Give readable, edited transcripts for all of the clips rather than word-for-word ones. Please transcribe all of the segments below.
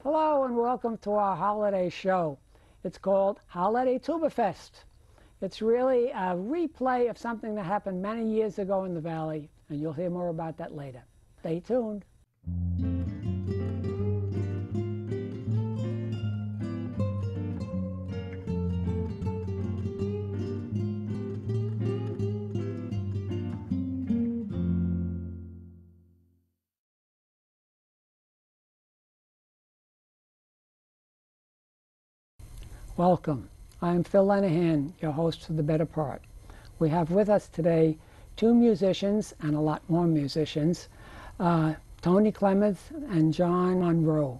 Hello and welcome to our holiday show. It's called Holiday Tuba Fest. It's really a replay of something that happened many years ago in the Valley, and you'll hear more about that later. Stay tuned. Welcome. I'm Phil Lenihan, your host for The Better Part. We have with us today two musicians and a lot more musicians, Tony Clements and John Monroe.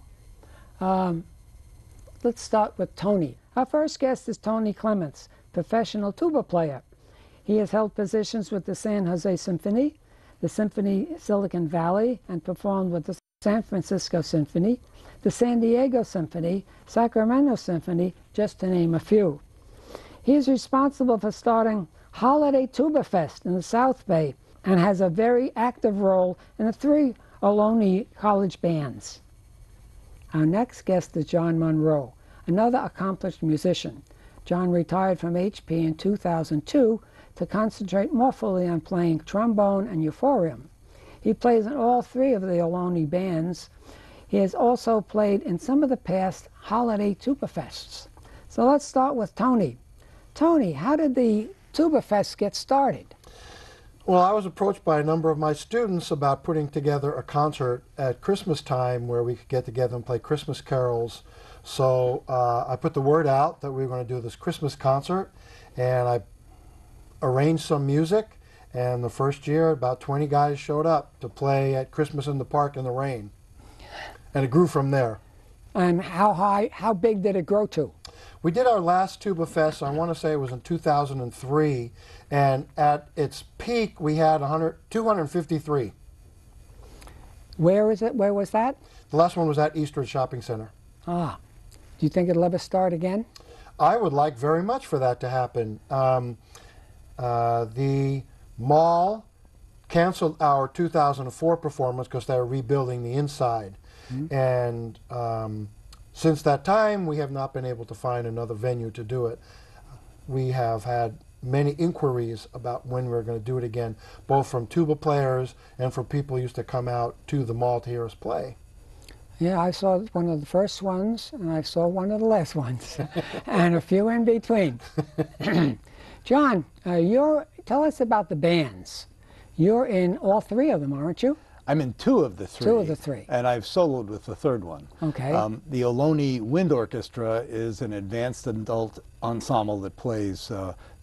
Let's start with Tony. Our first guest is Tony Clements, professional tuba player. He has held positions with the San Jose Symphony, the Symphony Silicon Valley, and performed with the San Francisco Symphony, the San Diego Symphony, Sacramento Symphony, just to name a few. He is responsible for starting Holiday Tuba Fest in the South Bay and has a very active role in the 3 Ohlone college bands. Our next guest is John Monroe, another accomplished musician. John retired from HP in 2002 to concentrate more fully on playing trombone and euphonium. He plays in all 3 of the Ohlone bands. He has also played in some of the past Holiday Tuba Fests. So let's start with Tony. Tony, how did the Tuba Fest get started? Well, I was approached by a number of my students about putting together a concert at Christmas time where we could get together and play Christmas carols. So I put the word out that we were going to do this Christmas concert, and I arranged some music, and the first year about 20 guys showed up to play at Christmas in the Park in the rain. And it grew from there. And how big did it grow to? We did our last Tuba Fest, I want to say it was in 2003, and at its peak we had 253. Where is it? Where was that? The last one was at Eastridge Shopping Center. Ah. Do you think it'll ever start again? I would like very much for that to happen. The mall canceled our 2004 performance because they were rebuilding the inside. And since that time, we have not been able to find another venue to do it. We have had many inquiries about when we're going to do it again, both from tuba players and from people who used to come out to the mall to hear us play. Yeah, I saw one of the first ones, and I saw one of the last ones, and a few in between. John, tell us about the bands. You're in all 3 of them, aren't you? I'm in 2 of the 3. 2 of the 3. And I've soloed with the 3rd one. Okay. The Ohlone Wind Orchestra is an advanced adult ensemble that plays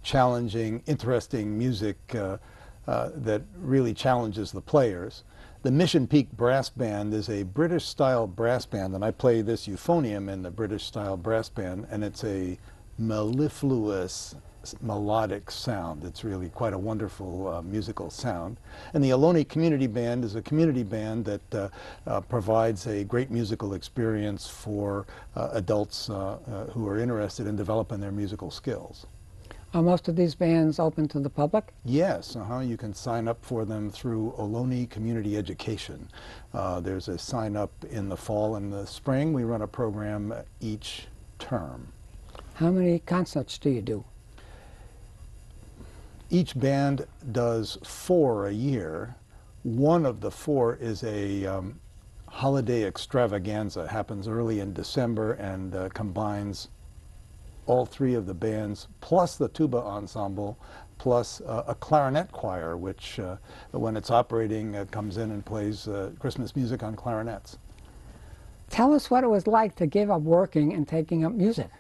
challenging, interesting music that really challenges the players. The Mission Peak Brass Band is a British-style brass band, and I play this euphonium in the British-style brass band, and it's a mellifluous melodic sound. It's really quite a wonderful musical sound. And the Ohlone Community Band is a community band that provides a great musical experience for adults who are interested in developing their musical skills. Are most of these bands open to the public? Yes, you can sign up for them through Ohlone Community Education. There's a sign up in the fall and the spring. We run a program each term. How many concerts do you do? Each band does 4 a year. One of the 4 is a holiday extravaganza. It happens early in December and combines all 3 of the bands, plus the tuba ensemble, plus a clarinet choir, which when it's operating comes in and plays Christmas music on clarinets. Tell us what it was like to give up working and taking up music.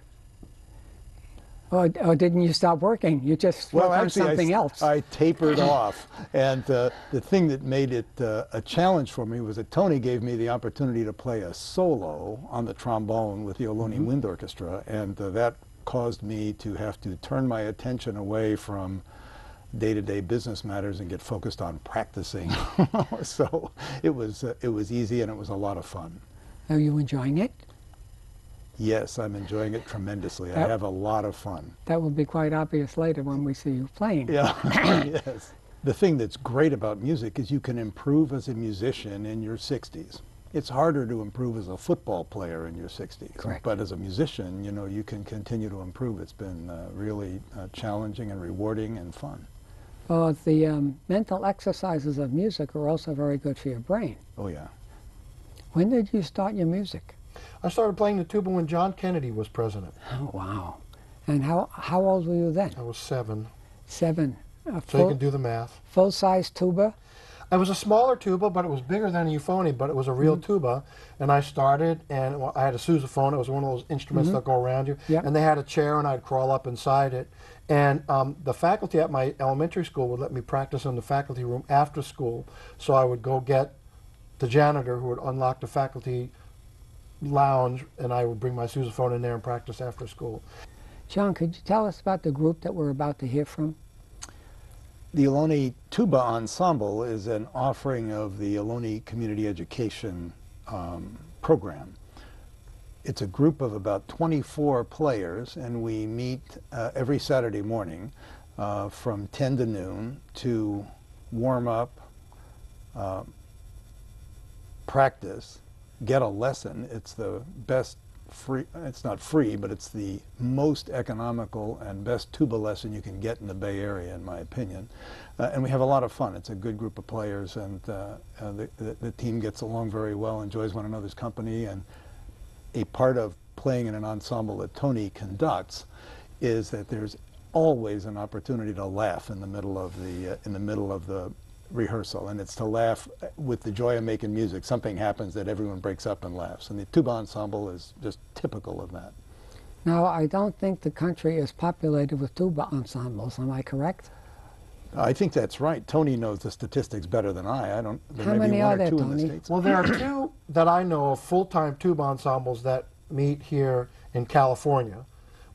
Or didn't you stop working? You just worked on something else. I tapered off. And the thing that made it a challenge for me was that Tony gave me the opportunity to play a solo on the trombone with the Ohlone Wind Orchestra. And that caused me to have to turn my attention away from day-to-day business matters and get focused on practicing. So it was easy and it was a lot of fun. Are you enjoying it? Yes, I'm enjoying it tremendously. I have a lot of fun. That will be quite obvious later when we see you playing. Yeah, yes. The thing that's great about music is you can improve as a musician in your 60s. It's harder to improve as a football player in your 60s. Correct. But as a musician, you know, you can continue to improve. It's been really challenging and rewarding and fun. Well, the mental exercises of music are also very good for your brain. Oh, yeah. When did you start your music? I started playing the tuba when John Kennedy was president. Oh, wow. And how old were you then? I was 7. 7. So you can do the math. Full-size tuba? It was a smaller tuba, but it was bigger than a euphonium, but it was a real tuba. And I started, and I had a sousaphone. It was one of those instruments that go around you. Yep. And they had a chair, and I'd crawl up inside it. And the faculty at my elementary school would let me practice in the faculty room after school. So I would go get the janitor who would unlock the faculty lounge, and I would bring my sousaphone in there and practice after school. John, could you tell us about the group that we're about to hear from? The Ohlone Tuba Ensemble is an offering of the Ohlone Community Education program. It's a group of about 24 players, and we meet every Saturday morning from 10 to noon to warm up, practice, get a lesson. It's the best free, it's not free, but it's the most economical and best tuba lesson you can get in the Bay Area, in my opinion. And we have a lot of fun. It's a good group of players, and the team gets along very well, enjoys one another's company. And a part of playing in an ensemble that Tony conducts is that there's always an opportunity to laugh in the middle of the rehearsal, and it's to laugh with the joy of making music. Something happens that everyone breaks up and laughs, and the tuba ensemble is just typical of that. Now, I don't think the country is populated with tuba ensembles. Am I correct? I think that's right. Tony knows the statistics better than I. There How may be many one are or there, two in the Tony? States. Well, there are 2 that I know of full-time tuba ensembles that meet here in California.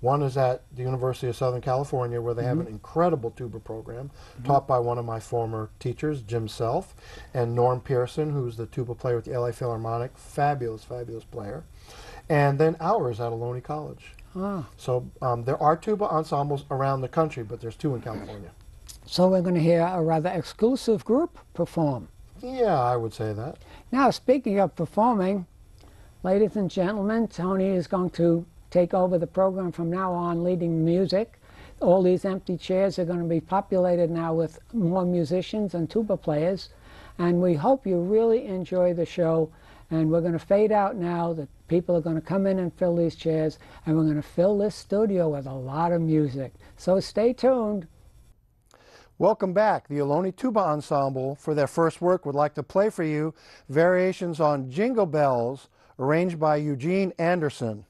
One is at the University of Southern California, where they have an incredible tuba program taught by one of my former teachers, Jim Self, and Norm Pearson, who's the tuba player at the LA Philharmonic. Fabulous, fabulous player. And then ours at Ohlone College. Ah. So there are tuba ensembles around the country, but there's 2 in California. So we're going to hear a rather exclusive group perform. Yeah, I would say that. Now, speaking of performing, ladies and gentlemen, Tony is going to take over the program from now on, leading music. All these empty chairs are going to be populated now with more musicians and tuba players. And we hope you really enjoy the show. And we're going to fade out now. The people are going to come in and fill these chairs. And we're going to fill this studio with a lot of music. So stay tuned. Welcome back. The Ohlone Tuba Ensemble, for their first work, would like to play for you variations on Jingle Bells, arranged by Eugene Anderson.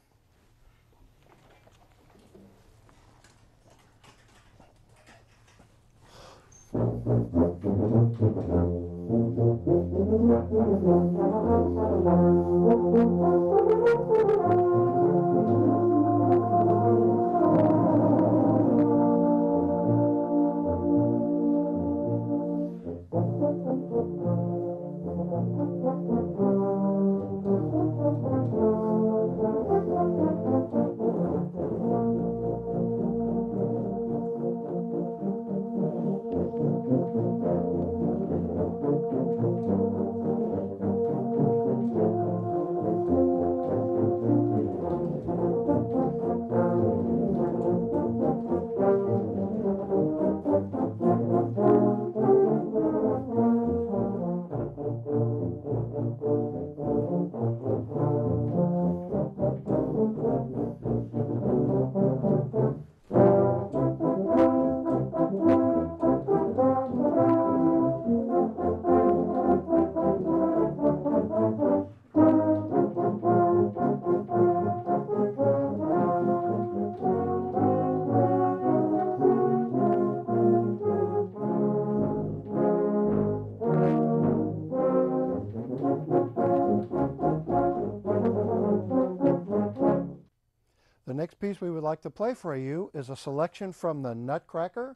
The next piece we would like to play for you is a selection from the Nutcracker.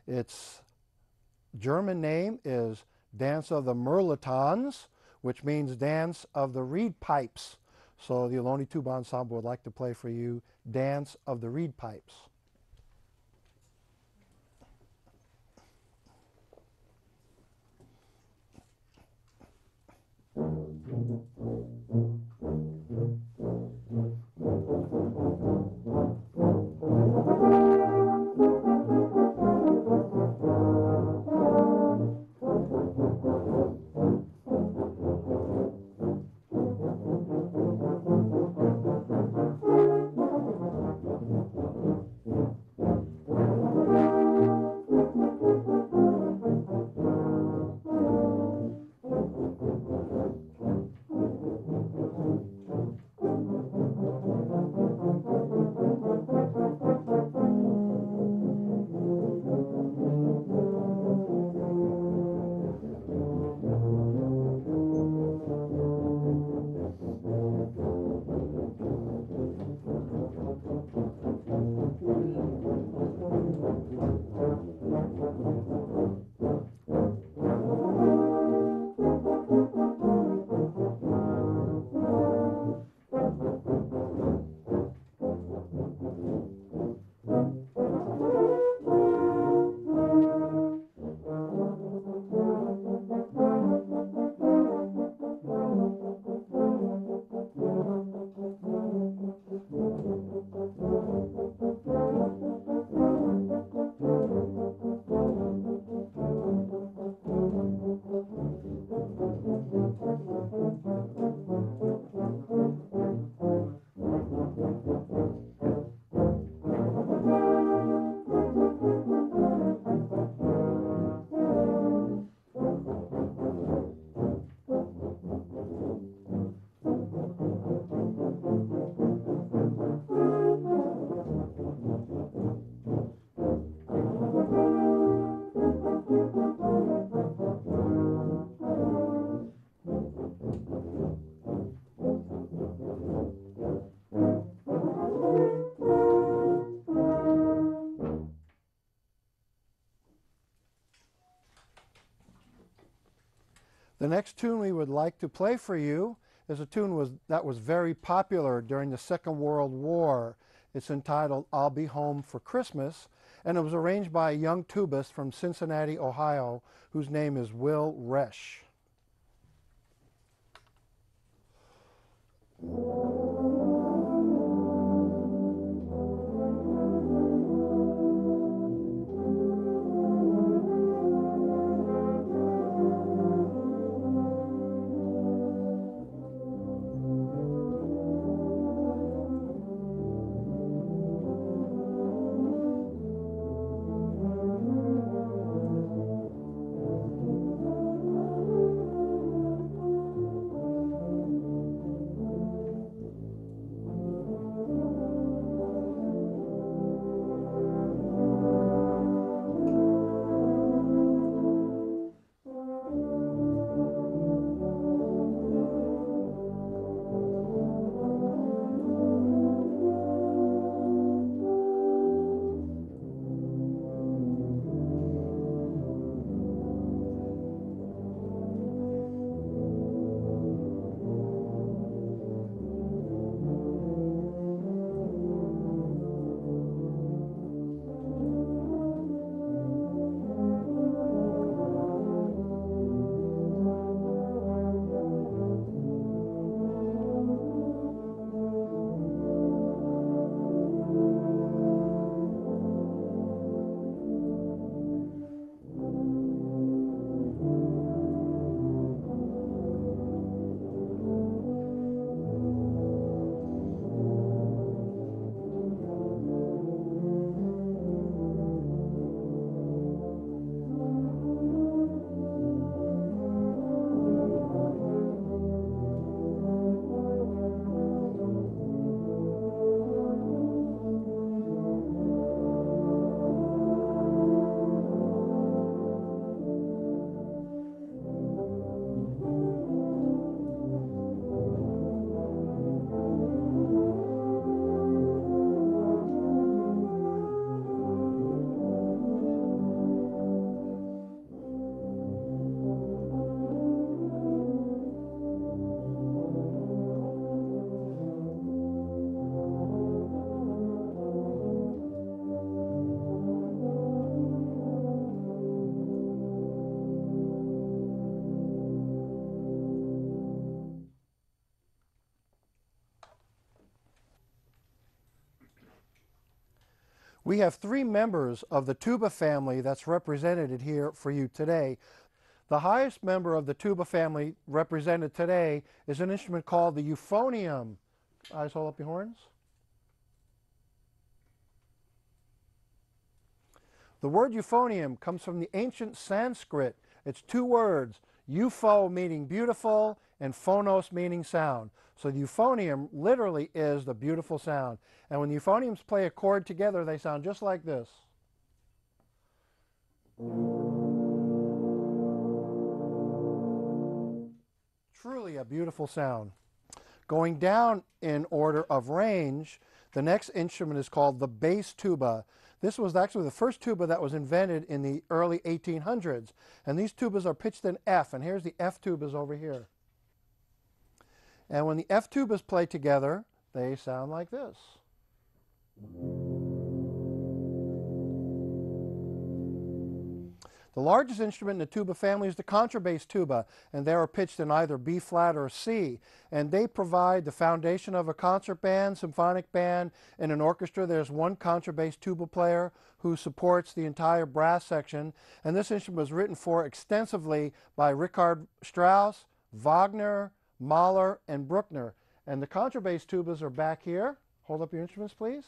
Its German name is Dance of the Mirlitons, which means Dance of the Reed Pipes. So the Ohlone Tuba Ensemble would like to play for you Dance of the Reed Pipes. The next tune we would like to play for you is a tune that was very popular during the Second World War. It's entitled "I'll Be Home for Christmas," and it was arranged by a young tubist from Cincinnati, Ohio, whose name is Will Resch. We have three members of the tuba family that's represented here for you today. The highest member of the tuba family represented today is an instrument called the euphonium. Guys, hold up your horns. The word euphonium comes from the ancient Sanskrit. It's two words, eupho meaning beautiful and phonos meaning sound. So the euphonium literally is the beautiful sound. And when the euphoniums play a chord together, they sound just like this. Truly a beautiful sound. Going down in order of range, the next instrument is called the bass tuba. This was actually the first tuba that was invented in the early 1800s. And these tubas are pitched in F, and here's the F tubas over here. And when the F tubas play together, they sound like this. The largest instrument in the tuba family is the contrabass tuba, and they are pitched in either B flat or C. And they provide the foundation of a concert band, symphonic band, and an orchestra. There's one contrabass tuba player who supports the entire brass section. And this instrument was written for extensively by Richard Strauss, Wagner, Mahler, and Bruckner. And the contrabass tubas are back here. Hold up your instruments, please.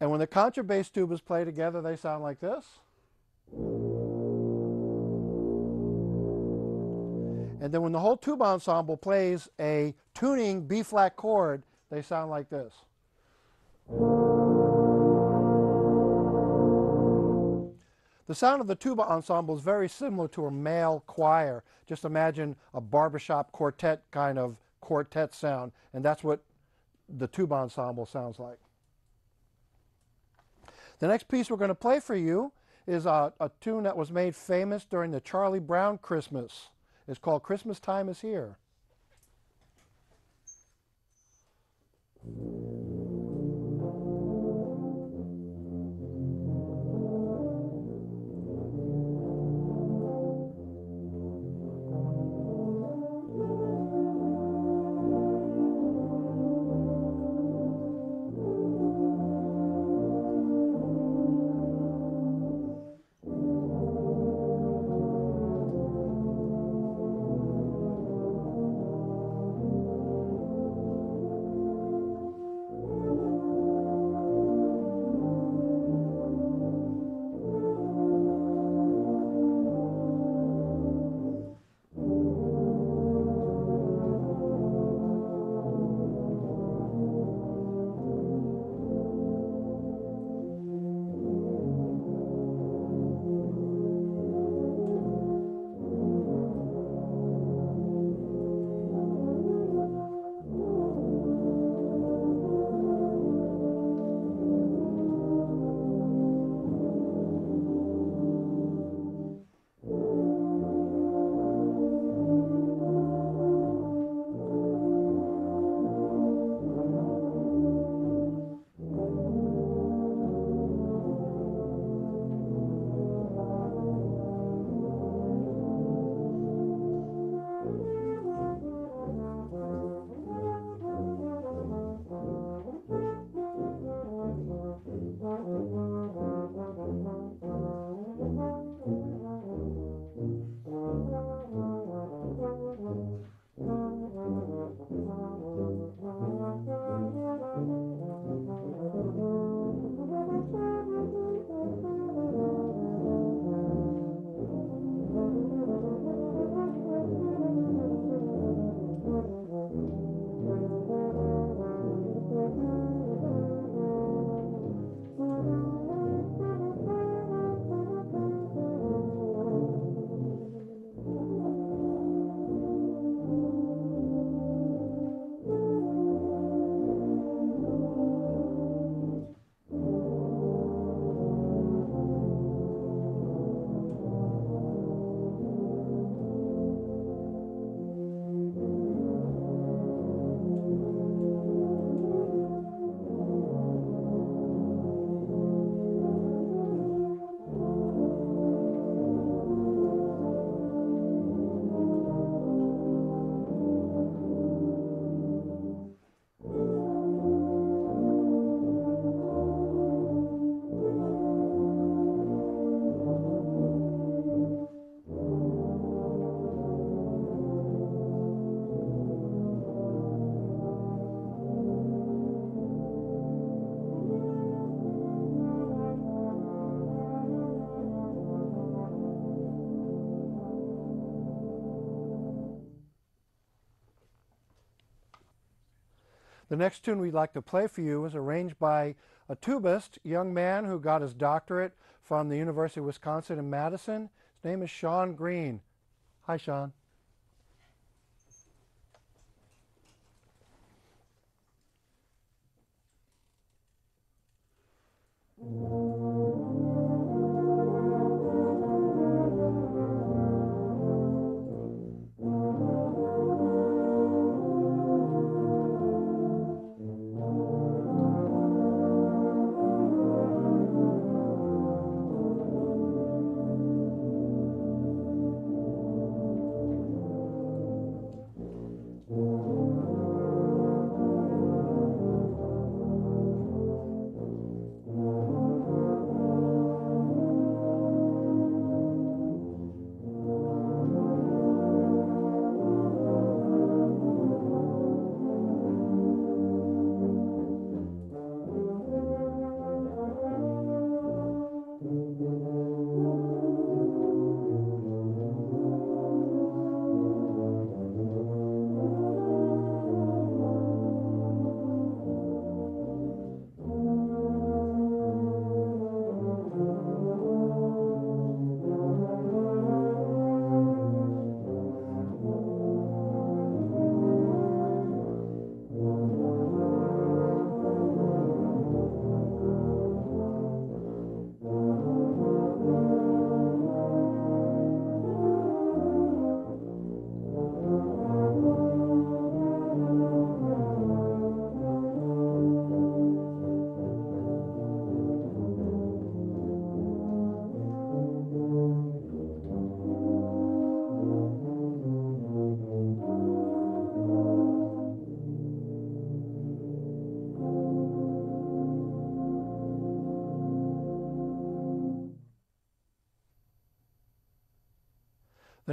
And when the contrabass tubas play together, they sound like this. And then when the whole tuba ensemble plays a tuning B-flat chord, they sound like this. The sound of the tuba ensemble is very similar to a male choir. Just imagine a barbershop quartet kind of quartet sound, and that's what the tuba ensemble sounds like. The next piece we're going to play for you is a tune that was made famous during the Charlie Brown Christmas. It's called Christmas Time Is Here. The next tune we'd like to play for you is arranged by a tubist, young man who got his doctorate from the University of Wisconsin in Madison. His name is Sean Green. Hi, Sean.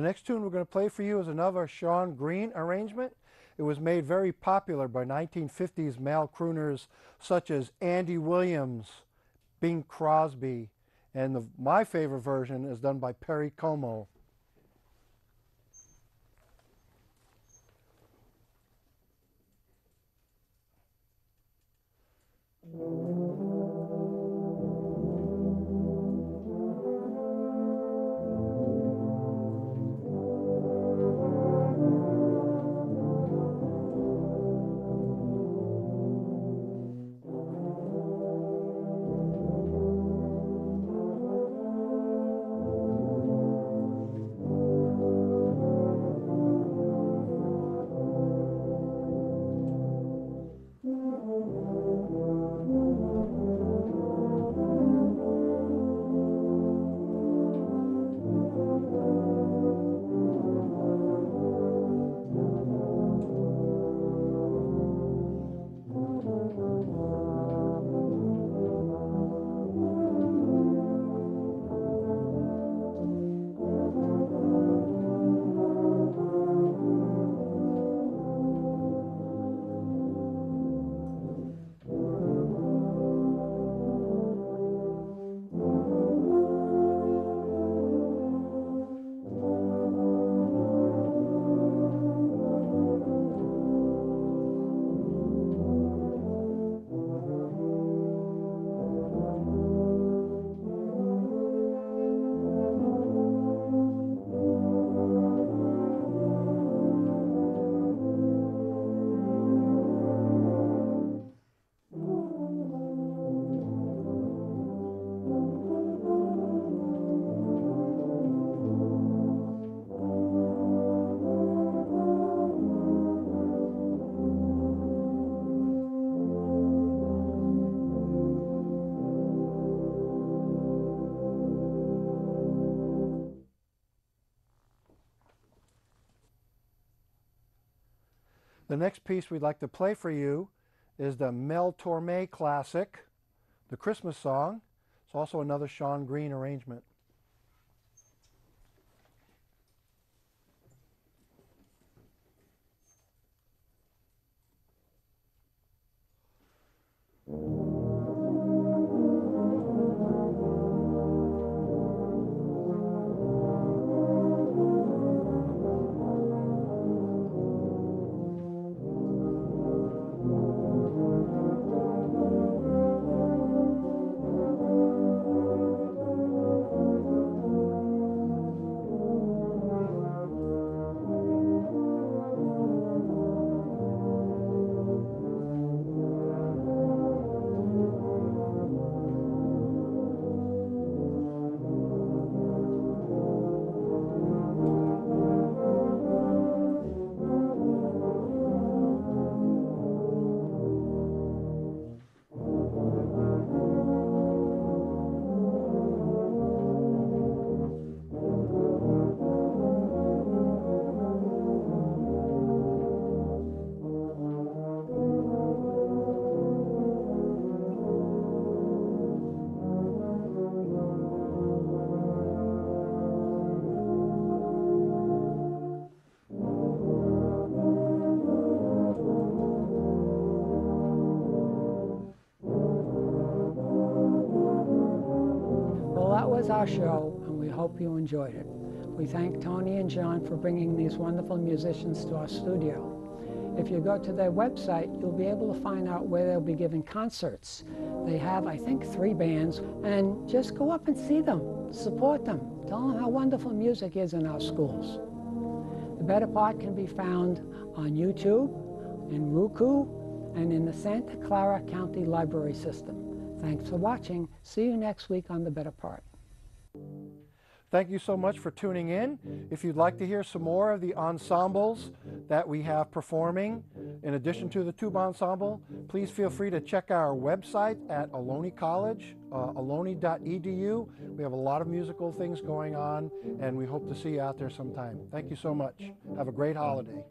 next tune we're going to play for you is another Sean Green arrangement. It was made very popular by 1950s male crooners such as Andy Williams, Bing Crosby, and my favorite version is done by Perry Como. The next piece we'd like to play for you is the Mel Torme classic, the Christmas song. It's also another Sean Green arrangement. Was our show, and we hope you enjoyed it. We thank Tony and John for bringing these wonderful musicians to our studio. If you go to their website, you'll be able to find out where they'll be giving concerts. They have, I think, 3 bands, and just go up and see them, support them, tell them how wonderful music is in our schools. The Better Part can be found on YouTube, in Roku, and in the Santa Clara County Library System. Thanks for watching. See you next week on The Better Part. Thank you so much for tuning in. If you'd like to hear some more of the ensembles that we have performing, in addition to the tuba ensemble, please feel free to check our website at Ohlone College, ohlone.edu. We have a lot of musical things going on, and we hope to see you out there sometime. Thank you so much. Have a great holiday.